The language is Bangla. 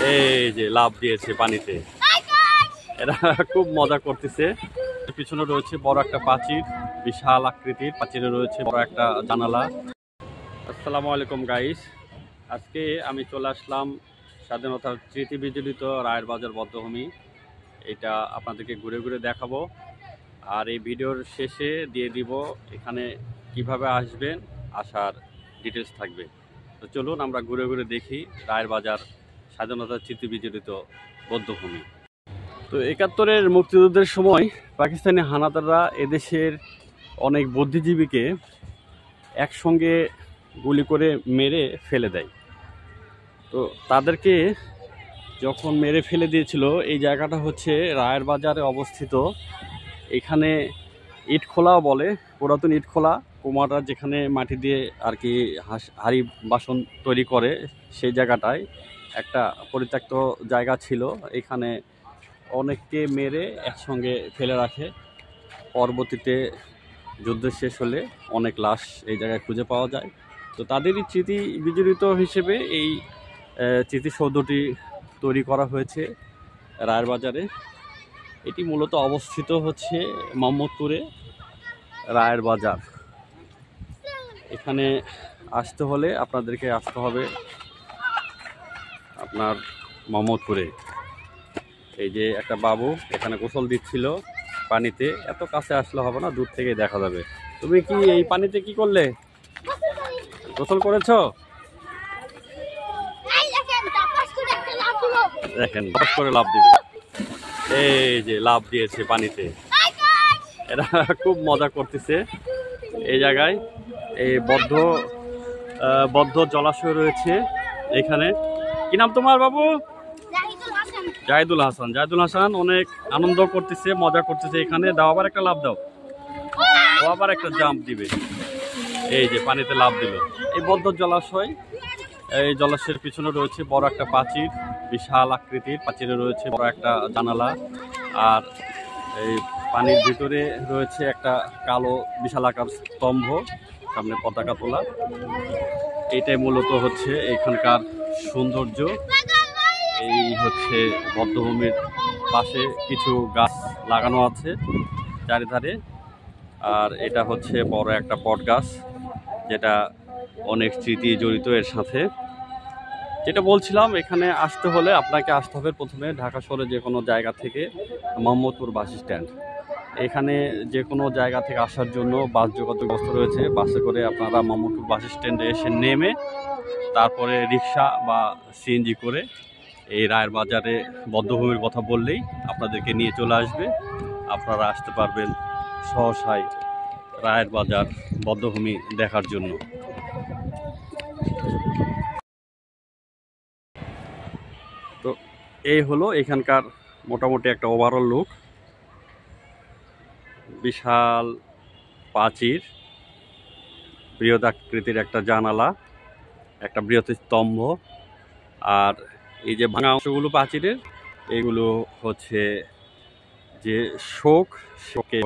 এই যে লাফ দিয়েছে পানিতে, এরা খুব মজা করতেছে। পিছনে রয়েছে বড় একটা প্রাচীর, বিশাল আকৃতির প্রাচীরে রয়েছে বড় একটা জানালা। আসসালামু আলাইকুম গাইস, আজকে আমি চলে আসলাম স্বাধীনতার স্মৃতি বিজড়িত রায়ের বাজার বধ্যভূমি। এটা আপনাদেরকে ঘুরে ঘুরে দেখাবো, আর এই ভিডিওর শেষে দিয়ে দিব এখানে কিভাবে আসবেন, আসার ডিটেলস থাকবে। তো চলুন আমরা ঘুরে ঘুরে দেখি রায়ের বাজার স্বাধীনতার স্মৃতি বিজড়িত বধ্যভূমি। তো ৭১-এর মুক্তিযুদ্ধের সময় পাকিস্তানি হানাদাররা এদেশের অনেক বুদ্ধিজীবীকে একসঙ্গে গুলি করে মেরে ফেলে দেয়। তো তাদেরকে যখন মেরে ফেলে দিয়েছিল, এই জায়গাটা হচ্ছে রায়ের বাজারে অবস্থিত। এখানে ইটখোলা বলে, পুরাতন ইটখোলা। কুমাররা যেখানে মাটি দিয়ে আর কি হাঁড়ি বাসন তৈরি করে, সেই জায়গাটায় একটা পরিত্যক্ত জায়গা ছিল। এখানে অনেককে মেরে একসঙ্গে ফেলে রাখে। পরবর্তীতে যুদ্ধ শেষ হলে অনেক লাশ এই জায়গায় খুঁজে পাওয়া যায়। তো তাদেরই স্মৃতি বিজড়িত হিসেবে এই স্মৃতিসৌধটি তৈরি করা হয়েছে রায়ের বাজারে। এটি মূলত অবস্থিত হচ্ছে মোহাম্মদপুরে রায়ের বাজার। এখানে আসতে হলে আপনাদেরকে আসতে হবে আপনার মোহাম্মদপুরে। এই যে একটা বাবু এখানে গোসল দিচ্ছিল পানিতে, এত কাছে আসলে হবে না, দূর থেকে দেখা যাবে। তুমি কি এই পানিতে কি করলে? গোসল করেছো? দেখেন টপ করে লাফ দিবে, এই যে লাফ দিয়েছে পানিতে, এরা খুব মজা করতেছে। এই জায়গায় এই বদ্ধ জলাশয় রয়েছে এখানে। কি নাম তোমার বাবু? জাহিদুল হাসান। জাহিদুল হাসান অনেক আনন্দ করতেছে, মজা করতেছে। এখানে দাও, আবার একটা লাফ দাও, ও আবার একটা জাম্প দিবে। এই যে পানিতে লাফ দিল। এই বদ্ধ জলাশয়, এই জলাশয়ের পিছনে রয়েছে বড় একটা প্রাচীর, বিশাল আকৃতির প্রাচীরে রয়েছে বড় একটা জানালা। আর এই পানির ভিতরে রয়েছে একটা কালো বিশাল আকার স্তম্ভ, সামনে পতাকা তোলা। এইটাই মূলত হচ্ছে এখানকার সৌন্দর্য। এই হচ্ছে বধ্যভূমির পাশে কিছু গাছ লাগানো আছে চারিধারে। আর এটা হচ্ছে বড় একটা বট গাছ, যেটা অনেক স্মৃতি জড়িত এর সাথে। যেটা বলছিলাম, এখানে আসতে হলে আপনাকে আসতে হবে প্রথমে ঢাকা শহরে যে কোনো জায়গা থেকে মোহাম্মদপুর বাস স্ট্যান্ড। এখানে যে কোনো জায়গা থেকে আসার জন্য বাস যোগাযোগ ব্যবস্থা রয়েছে। বাসে করে আপনারা মোহাম্মদপুর বাস স্ট্যান্ডে এসে নেমে তারপরে রিক্সা বা সিএনজি করে এই রায়ের বাজারে বধ্যভূমির কথা বললেই আপনাদেরকে নিয়ে চলে আসবে। আপনারা আসতে পারবেন সহসায় রায়ের বাজার বধ্যভূমি দেখার জন্য। তো এই হলো এখানকার মোটামুটি একটা ওভারঅল লুক। বিশাল প্রাচীর, বৃহদাকৃতির একটা জানালা, একটা বৃহৎ স্তম্ভ। আর এই যে ভাঙা অংশগুলো প্রাচীরের, এগুলো হচ্ছে যে শোকে